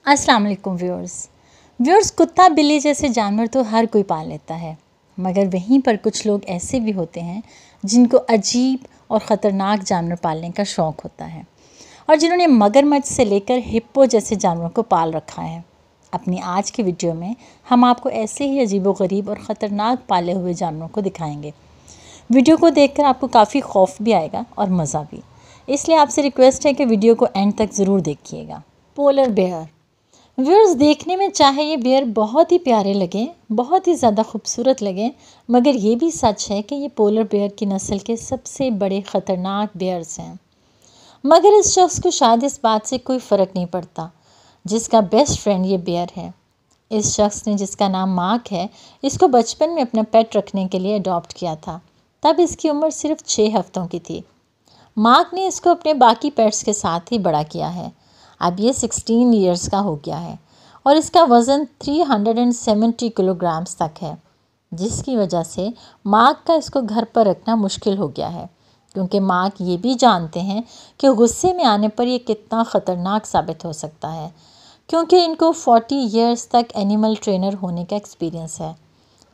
अस्सलाम वालेकुम व्यूअर्स कुत्ता बिल्ली जैसे जानवर तो हर कोई पाल लेता है, मगर वहीं पर कुछ लोग ऐसे भी होते हैं जिनको अजीब और ख़तरनाक जानवर पालने का शौक़ होता है और जिन्होंने मगरमच्छ से लेकर हिप्पो जैसे जानवरों को पाल रखा है। अपनी आज की वीडियो में हम आपको ऐसे ही अजीबोगरीब और ख़तरनाक पाले हुए जानवरों को दिखाएंगे। वीडियो को देखकर आपको काफ़ी खौफ भी आएगा और मज़ा भी, इसलिए आपसे रिक्वेस्ट है कि वीडियो को एंड तक ज़रूर देखिएगा। पोलर बेयर व्यूअर्स, देखने में चाहे ये बेयर बहुत ही प्यारे लगे, बहुत ही ज़्यादा खूबसूरत लगे, मगर ये भी सच है कि ये पोलर बेयर की नस्ल के सबसे बड़े ख़तरनाक बेयर्स हैं। मगर इस शख्स को शायद इस बात से कोई फ़र्क नहीं पड़ता जिसका बेस्ट फ्रेंड ये बेयर है। इस शख्स ने, जिसका नाम मार्क है, इसको बचपन में अपना पेट रखने के लिए अडॉप्ट किया था। तब इसकी उम्र सिर्फ 6 हफ्तों की थी। मार्क ने इसको अपने बाकी पेट्स के साथ ही बड़ा किया है। अब ये 16 ईयर्स का हो गया है और इसका वज़न 370 किलोग्राम्स तक है, जिसकी वजह से मार्क का इसको घर पर रखना मुश्किल हो गया है, क्योंकि मार्क ये भी जानते हैं कि गुस्से में आने पर ये कितना ख़तरनाक साबित हो सकता है, क्योंकि इनको 40 ईयर्स तक एनिमल ट्रेनर होने का एक्सपीरियंस है।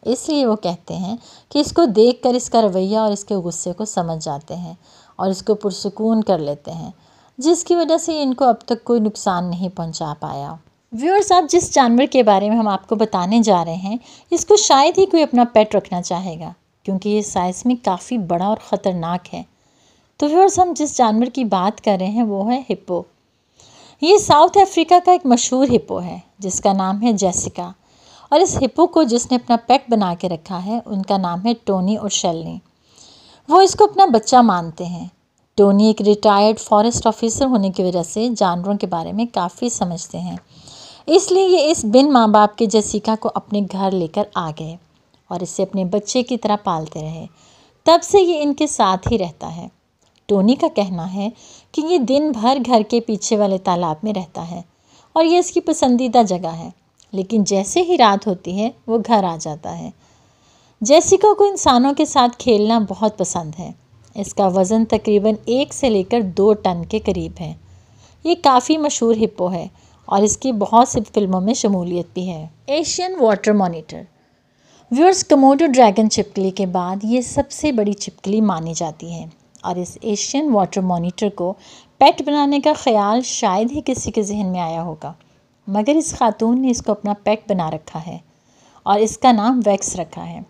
इसलिए वो कहते हैं कि इसको देखकर इसका रवैया और इसके गुस्से को समझ जाते हैं और इसको पुरसुकून कर लेते हैं, जिसकी वजह से इनको अब तक कोई नुकसान नहीं पहुंचा पाया। व्यूअर्स, आप जिस जानवर के बारे में हम आपको बताने जा रहे हैं, इसको शायद ही कोई अपना पेट रखना चाहेगा, क्योंकि ये साइज़ में काफ़ी बड़ा और ख़तरनाक है। तो व्यूअर्स, हम जिस जानवर की बात कर रहे हैं वो है हिप्पो। ये साउथ अफ्रीका का एक मशहूर हिप्पो है जिसका नाम है जेसिका, और इस हिप्पो को जिसने अपना पेट बना के रखा है उनका नाम है टोनी और शेलनी। वो इसको अपना बच्चा मानते हैं। टोनी एक रिटायर्ड फॉरेस्ट ऑफिसर होने की वजह से जानवरों के बारे में काफ़ी समझते हैं, इसलिए ये इस बिन माँ बाप के जेसिका को अपने घर लेकर आ गए और इसे अपने बच्चे की तरह पालते रहे। तब से ये इनके साथ ही रहता है। टोनी का कहना है कि ये दिन भर घर के पीछे वाले तालाब में रहता है और ये इसकी पसंदीदा जगह है, लेकिन जैसे ही रात होती है वो घर आ जाता है। जेसिका को इंसानों के साथ खेलना बहुत पसंद है। इसका वज़न तकरीबन 1 से लेकर 2 टन के करीब है। ये काफ़ी मशहूर हिप्पो है और इसकी बहुत सी फिल्मों में शमूलियत भी है। Asian water monitor viewers, Komodo dragon छिपकली के बाद ये सबसे बड़ी छिपकली मानी जाती है और इस एशियन वाटर मॉनिटर को पेट बनाने का ख्याल शायद ही किसी के जहन में आया होगा, मगर इस खातून ने इसको अपना पेट बना रखा है और इसका नाम वैक्स रखा है।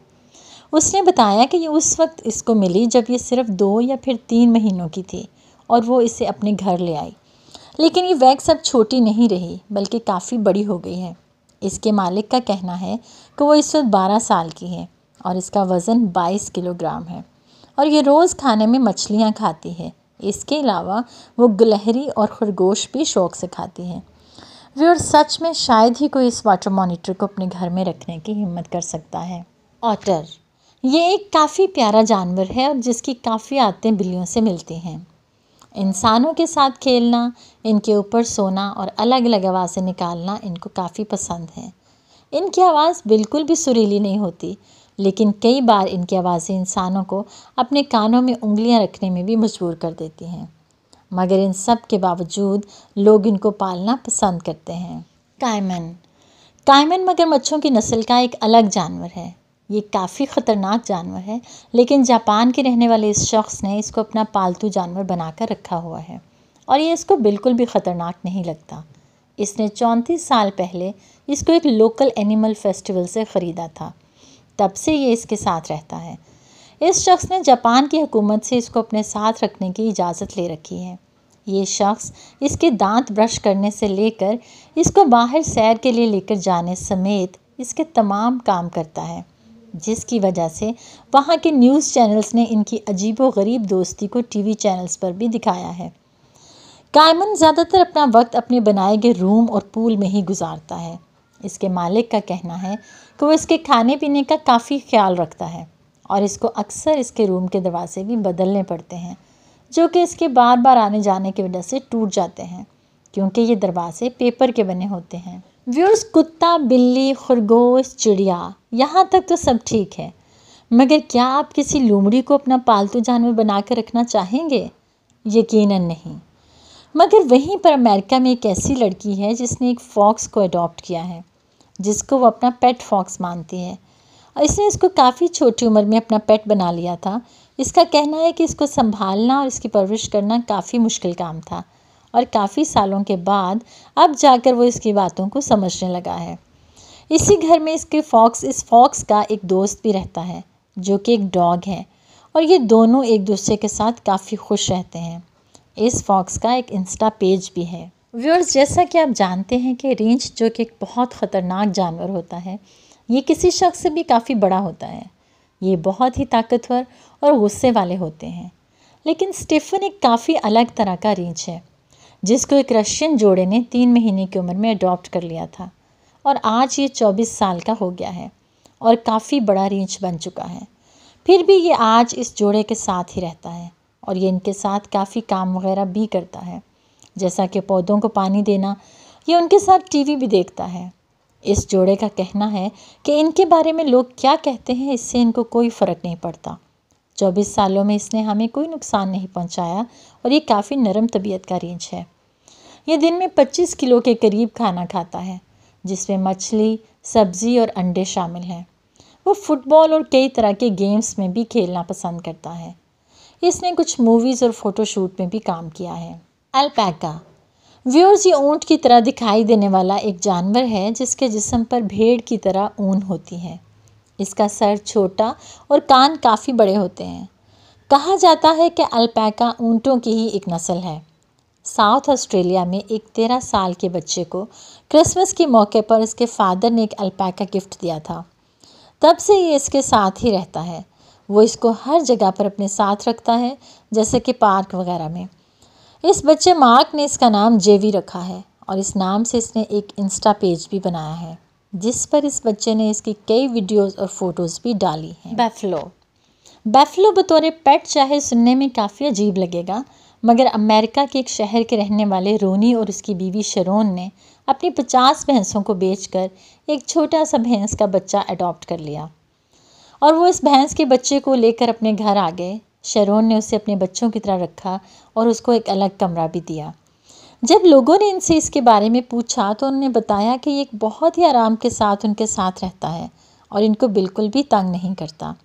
उसने बताया कि ये उस वक्त इसको मिली जब ये सिर्फ 2 या फिर 3 महीनों की थी और वो इसे अपने घर ले आई, लेकिन ये वैक्स अब छोटी नहीं रही बल्कि काफ़ी बड़ी हो गई है। इसके मालिक का कहना है कि वो इस वक्त 12 साल की है और इसका वज़न 22 किलोग्राम है और ये रोज़ खाने में मछलियाँ खाती है। इसके अलावा वो गिलहरी और खरगोश भी शौक़ से खाती है। व्यूअर, सच में शायद ही कोई इस वाटर मॉनिटर को अपने घर में रखने की हिम्मत कर सकता है। ऑटर ये एक काफ़ी प्यारा जानवर है और जिसकी काफ़ी आदतें बिल्लियों से मिलती हैं। इंसानों के साथ खेलना, इनके ऊपर सोना और अलग अलग आवाज़ें निकालना इनको काफ़ी पसंद है। इनकी आवाज़ बिल्कुल भी सुरीली नहीं होती, लेकिन कई बार इनकी आवाज़ें इंसानों को अपने कानों में उंगलियां रखने में भी मजबूर कर देती हैं, मगर इन सब के बावजूद लोग इनको पालना पसंद करते हैं। कायमन मगरमच्छों की नस्ल का एक अलग जानवर है। ये काफ़ी ख़तरनाक जानवर है, लेकिन जापान के रहने वाले इस शख्स ने इसको अपना पालतू जानवर बनाकर रखा हुआ है और ये इसको बिल्कुल भी ख़तरनाक नहीं लगता। इसने 34 साल पहले इसको एक लोकल एनिमल फेस्टिवल से ख़रीदा था। तब से ये इसके साथ रहता है। इस शख्स ने जापान की हुकूमत से इसको अपने साथ रखने की इजाज़त ले रखी है। ये शख्स इसके दांत ब्रश करने से लेकर इसको बाहर सैर के लिए लेकर जाने समेत इसके तमाम काम करता है, जिसकी वजह से वहाँ के न्यूज़ चैनल्स ने इनकी अजीबोगरीब दोस्ती को टीवी चैनल्स पर भी दिखाया है। कायमन ज़्यादातर अपना वक्त अपने बनाए गए रूम और पूल में ही गुजारता है। इसके मालिक का कहना है कि वो इसके खाने पीने का काफ़ी ख्याल रखता है और इसको अक्सर इसके रूम के दरवाजे भी बदलने पड़ते हैं, जो कि इसके बार बार आने जाने की वजह से टूट जाते हैं, क्योंकि ये दरवाजे पेपर के बने होते हैं। व्यूअर्स, कुत्ता, बिल्ली, खरगोश, चिड़िया, यहाँ तक तो सब ठीक है, मगर क्या आप किसी लोमड़ी को अपना पालतू जानवर बना कर रखना चाहेंगे? यकीनन नहीं। मगर वहीं पर अमेरिका में एक ऐसी लड़की है जिसने एक फॉक्स को अडॉप्ट किया है, जिसको वो अपना पेट फॉक्स मानती है। और इसने इसको काफ़ी छोटी उम्र में अपना पेट बना लिया था। इसका कहना है कि इसको संभालना और इसकी परवरिश करना काफ़ी मुश्किल काम था और काफ़ी सालों के बाद अब जाकर वो इसकी बातों को समझने लगा है। इसी घर में इस फॉक्स का एक दोस्त भी रहता है जो कि एक डॉग है और ये दोनों एक दूसरे के साथ काफ़ी खुश रहते हैं। इस फॉक्स का एक इंस्टा पेज भी है। व्यूअर्स, जैसा कि आप जानते हैं कि रींछ जो कि एक बहुत ख़तरनाक जानवर होता है, ये किसी शख्स से भी काफ़ी बड़ा होता है। ये बहुत ही ताकतवर और गुस्से वाले होते हैं। लेकिन स्टीफन एक काफ़ी अलग तरह का रींछ है जिसको एक रशियन जोड़े ने 3 महीने की उम्र में अडॉप्ट कर लिया था और आज ये 24 साल का हो गया है और काफ़ी बड़ा रींछ बन चुका है। फिर भी ये आज इस जोड़े के साथ ही रहता है और ये इनके साथ काफ़ी काम वगैरह भी करता है, जैसा कि पौधों को पानी देना। ये उनके साथ टीवी भी देखता है। इस जोड़े का कहना है कि इनके बारे में लोग क्या कहते हैं इससे इनको कोई फ़र्क नहीं पड़ता। 24 सालों में इसने हमें कोई नुकसान नहीं पहुंचाया और ये काफ़ी नरम तबीयत का रींछ है। ये दिन में 25 किलो के करीब खाना खाता है, जिसमें मछली, सब्ज़ी और अंडे शामिल हैं। वो फुटबॉल और कई तरह के गेम्स में भी खेलना पसंद करता है। इसने कुछ मूवीज़ और फ़ोटोशूट में भी काम किया है। अल्पैका व्यूअर्स, ये ऊँट की तरह दिखाई देने वाला एक जानवर है जिसके जिस्म पर भेड़ की तरह ऊन होती है। इसका सर छोटा और कान काफ़ी बड़े होते हैं। कहा जाता है कि अल्पैका ऊँटों की ही एक नस्ल है। साउथ ऑस्ट्रेलिया में एक 13 साल के बच्चे को क्रिसमस के मौके पर इसके फादर ने एक अल्पैका गिफ्ट दिया था। तब से ये इसके साथ ही रहता है। वो इसको हर जगह पर अपने साथ रखता है, जैसे कि पार्क वगैरह में। इस बच्चे मार्क ने इसका नाम जेवी रखा है और इस नाम से इसने एक इंस्टा पेज भी बनाया है जिस पर इस बच्चे ने इसकी कई वीडियोस और फोटोज़ भी डाली हैं। बैफलो बतौर पेट चाहे सुनने में काफ़ी अजीब लगेगा, मगर अमेरिका के एक शहर के रहने वाले रोनी और उसकी बीवी शरोन ने अपनी 50 भैंसों को बेचकर एक छोटा सा भैंस का बच्चा अडॉप्ट कर लिया और वो इस भैंस के बच्चे को लेकर अपने घर आ गए। शरोन ने उसे अपने बच्चों की तरह रखा और उसको एक अलग कमरा भी दिया। जब लोगों ने इनसे इसके बारे में पूछा तो उन्होंने बताया कि ये एक बहुत ही आराम के साथ उनके साथ रहता है और इनको बिल्कुल भी तंग नहीं करता।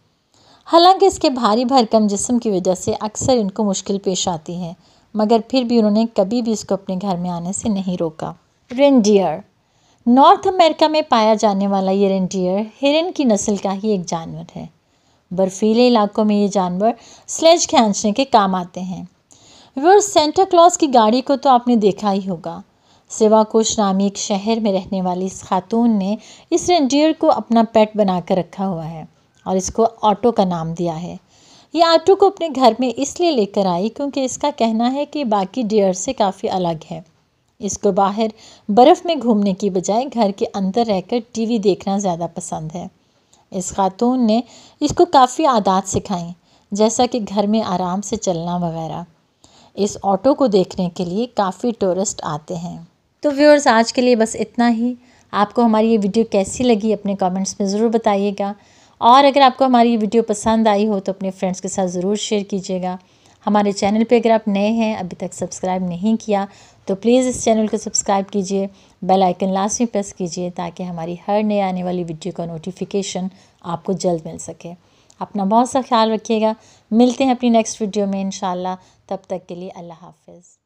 हालांकि इसके भारी भरकम जिस्म की वजह से अक्सर इनको मुश्किल पेश आती है, मगर फिर भी उन्होंने कभी भी इसको अपने घर में आने से नहीं रोका। रेनडियर नॉर्थ अमेरिका में पाया जाने वाला ये रेनडियर हिरन की नस्ल का ही एक जानवर है। बर्फीले इलाकों में ये जानवर स्लेज खींचने के काम आते हैं। व्यूअर्स, सेंटा क्लॉज की गाड़ी को तो आपने देखा ही होगा। सिवाकुश नामी एक शहर में रहने वाली इस खातून ने इस रेनडियर को अपना पेट बनाकर रखा हुआ है और इसको ऑटो का नाम दिया है। ये ऑटो को अपने घर में इसलिए लेकर आई क्योंकि इसका कहना है कि बाकी डियर से काफ़ी अलग है। इसको बाहर बर्फ़ में घूमने की बजाय घर के अंदर रहकर टीवी देखना ज़्यादा पसंद है। इस खातून ने इसको काफ़ी आदत सिखाई, जैसा कि घर में आराम से चलना वगैरह। इस ऑटो को देखने के लिए काफ़ी टूरिस्ट आते हैं। तो व्यूअर्स, आज के लिए बस इतना ही। आपको हमारी ये वीडियो कैसी लगी अपने कमेंट्स में ज़रूर बताइएगा और अगर आपको हमारी ये वीडियो पसंद आई हो तो अपने फ्रेंड्स के साथ ज़रूर शेयर कीजिएगा। हमारे चैनल पे अगर आप नए हैं, अभी तक सब्सक्राइब नहीं किया, तो प्लीज़ इस चैनल को सब्सक्राइब कीजिए, बेल आइकन लास्ट में प्रेस कीजिए ताकि हमारी हर नए आने वाली वीडियो का नोटिफिकेशन आपको जल्द मिल सके। अपना बहुत सा ख्याल रखिएगा। मिलते हैं अपनी नेक्स्ट वीडियो में इंशाल्लाह। तब तक के लिए अल्लाह हाफ़िज़।